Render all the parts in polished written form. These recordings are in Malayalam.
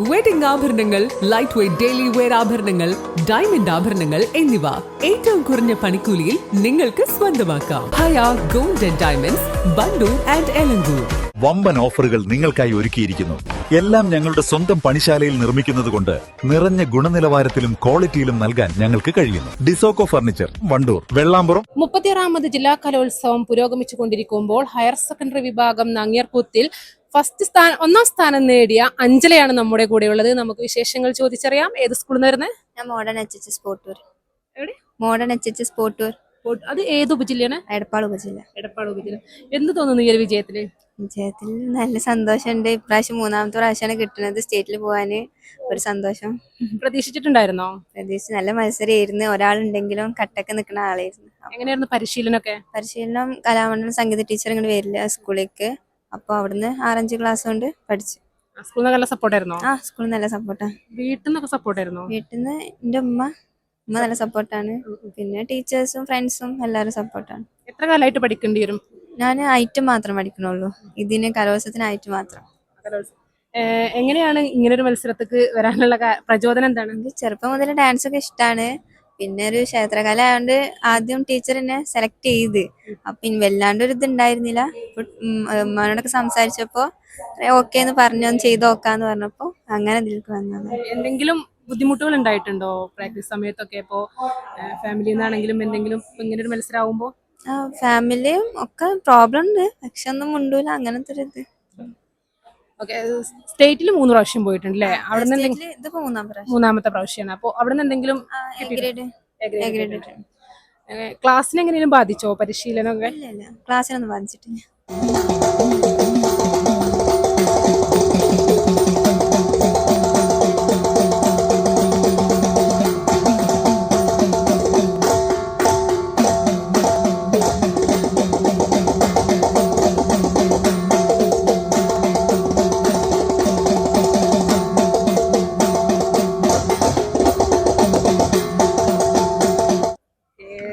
വെഡിംഗ് ആഭരണങ്ങൾ, ലൈറ്റ് വെയ്റ്റ് ഡെയിലി വെയർ ആഭരണങ്ങൾ, ഡയമണ്ട് ആഭരണങ്ങൾ എന്നിവ ഏറ്റവും കുറഞ്ഞ പണിക്കൂലിയിൽ നിങ്ങൾക്ക് സ്വന്തമാക്കാം. Haya gold and diamonds, Wandoor and Elankur. വമ്പൻ ഓഫറുകൾ നിങ്ങൾക്കായി ഒരുക്കിയിരിക്കുന്നു. എല്ലാം ഞങ്ങളുടെ സ്വന്തം പണിശാലയിൽ നിർമ്മിക്കുന്നത് കൊണ്ട് നിറഞ്ഞ ഗുണനിലവാരത്തിലും ക്വാളിറ്റിയിലും നൽകാൻ ഞങ്ങൾക്ക് കഴിയുന്നു. ഡിസോക്കോ ഫർണിച്ചർ, വണ്ടൂർ, വെള്ളാമ്പുറം. 36ാമത് ജില്ലാ കലോത്സവം പുരോഗമിച്ചുകൊണ്ടിരിക്കുമ്പോൾ ഹയർ സെക്കൻഡറി വിഭാഗം നങ്ങ്യാർകൂത്തിൽ ഒന്നാം സ്ഥാനം നേടിയ അഞ്ജലയാണ് നമ്മുടെ കൂടെ ഉള്ളത്. നമുക്ക് വിശേഷങ്ങൾ ചോദിച്ചറിയാം. ഏത് സ്കൂളിൽ നിന്ന് വരുന്നത്? ഞാൻ മോഡേൺ HHS സ്പോർട്ടൂർ. എവിടെ? Modern HHS സ്പോർട്ടൂർ. അത് ഏത് ഉപജില്ലയാണ്? എടപ്പാൾ ഉപജില്ല. എടപ്പാൾ ഉപജില്ല. എന്ത് തോന്നുന്നു ഈ ഒരു വിജയത്തില്? വിജയത്തിൽ നല്ല സന്തോഷമുണ്ട്. ഇപ്രാവശ്യം 3ാമത്തെ പ്രാവശ്യമാണ് കിട്ടുന്നത്. സ്റ്റേറ്റിൽ പോകാന് ഒരു സന്തോഷം. പ്രതീക്ഷിച്ചിട്ടുണ്ടായിരുന്നോ? പ്രതീക്ഷിച്ച് നല്ല മത്സരമായിരുന്നു. ഒരാളുണ്ടെങ്കിലും കട്ടൊക്കെ നിൽക്കുന്ന ആളായിരുന്നു. എങ്ങനെയായിരുന്നു പരിശീലനമൊക്കെ? പരിശീലനം കലാമണ്ഡലം സംഗീത ടീച്ചർ ഇങ്ങനെ വരില്ല സ്കൂളിലേക്ക്. അപ്പൊ അവിടുന്ന് 6-5 ക്ലാസ് കൊണ്ട് പഠിച്ചു. സ്കൂളിൽ നല്ല സപ്പോർട്ടായിരുന്നോ? ആ, സ്കൂളിൽ നല്ല സപ്പോർട്ടാണ്. വീട്ടിൽ നിന്നൊക്കെ സപ്പോർട്ടായിരുന്നോ? വീട്ടിൽ നിന്ന് എന്റെ ഉമ്മ നല്ല സപ്പോർട്ടാണ്. പിന്നെ ടീച്ചേഴ്സും ഫ്രണ്ട്സും എല്ലാവരും സപ്പോർട്ടാണ്. എത്ര കാലമായിട്ട് പഠിക്കേണ്ടി വരും? ഞാൻ ഐറ്റം മാത്രം പഠിക്കണുള്ളൂ. ഇതിന് കലോത്സവത്തിന് ഐറ്റം മാത്രം. എങ്ങനെയാണ് ഇങ്ങനൊരു മത്സരത്തേക്ക് വരാനുള്ള പ്രചോദനം എന്താണ്? എനിക്ക് ചെറുപ്പം മുതൽ ഡാൻസ് ഒക്കെ ഇഷ്ടമാണ്. പിന്നെ ഒരു ക്ഷേത്രകല ആയതുകൊണ്ട് ആദ്യം ടീച്ചർ എന്നെ സെലക്ട് ചെയ്ത്. അപ്പൊ ഇനി വല്ലാണ്ട് ഒരു ഇത് ഉണ്ടായിരുന്നില്ല. ഉമ്മാനോടൊക്കെ സംസാരിച്ചപ്പോ ഓക്കെ എന്ന് പറഞ്ഞു, ചെയ്ത് നോക്കാന്ന് പറഞ്ഞപ്പോ അങ്ങനെ ഇതിലേക്ക് വന്നത്. എന്തെങ്കിലും ബുദ്ധിമുട്ടുകൾ ഉണ്ടായിട്ടുണ്ടോ പ്രാക്ടീസ് സമയത്തൊക്കെ? ഇപ്പോ ഫാമിലിയിൽ നിന്നാണെങ്കിലും എന്തെങ്കിലും ഇങ്ങനെ ഒരു മത്സരം ആവുമ്പോ? ഫാമിലിയും ഒക്കെ പ്രോബ്ലം ഉണ്ട്, പക്ഷെ ഒന്നും മുണ്ടൂല, അങ്ങനത്തെ ഒരു ഇത്. സ്റ്റേറ്റിൽ 3 പ്രാവശ്യം പോയിട്ടുണ്ട് അല്ലേ? അവിടെ ഇതിപ്പോ 3ാമത്തെ പ്രാവശ്യമാണ്. അപ്പൊ അവിടെ നിന്ന് എന്തെങ്കിലും ഗ്രേഡ് ക്ലാസ്സിന് എങ്ങനെയും ബാധിച്ചോ പരിശീലനമൊക്കെ? ഇല്ല, ക്ലാസ്സിനൊന്നും ബാധിച്ചിട്ടില്ല.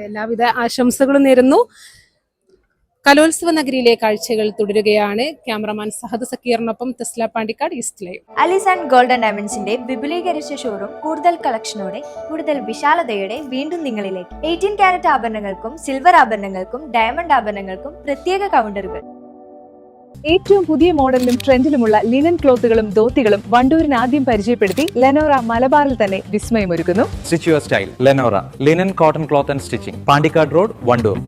എല്ലാവിധ ആശംസകളും നേരുന്നു. കലോത്സവ നഗരിയിലെ കാഴ്ചകൾ തുടരുകയാണ്. ക്യാമറമാൻ സഹദ് സക്കീറിനൊപ്പം Thesla Pandikkad, east live. Alis and gold and ഡയമണ്ട്സിന്റെ വിപുലീകരിച്ച ഷോറൂം കൂടുതൽ കളക്ഷനോടെ, കൂടുതൽ വിശാലതയോടെ വീണ്ടും നിങ്ങളിലേക്ക്. 18 കാരറ്റ് ആഭരണങ്ങൾക്കും സിൽവർ ആഭരണങ്ങൾക്കും ഡയമണ്ട് ആഭരണങ്ങൾക്കും പ്രത്യേക കൗണ്ടറുകൾ. ഏറ്റവും പുതിയ മോഡലിലും ട്രെൻഡിലുമുള്ള ലിനൻ ക്ലോത്തുകളും ധോത്തികളും വണ്ടൂരിന് ആദ്യം പരിചയപ്പെടുത്തി ലെനോറ മലബാറിൽ തന്നെ വിസ്മയമൊരുക്കുന്നു. Stitch your style Lenora linen cotton cloth and stitching, Pandikkad road, Wandoor.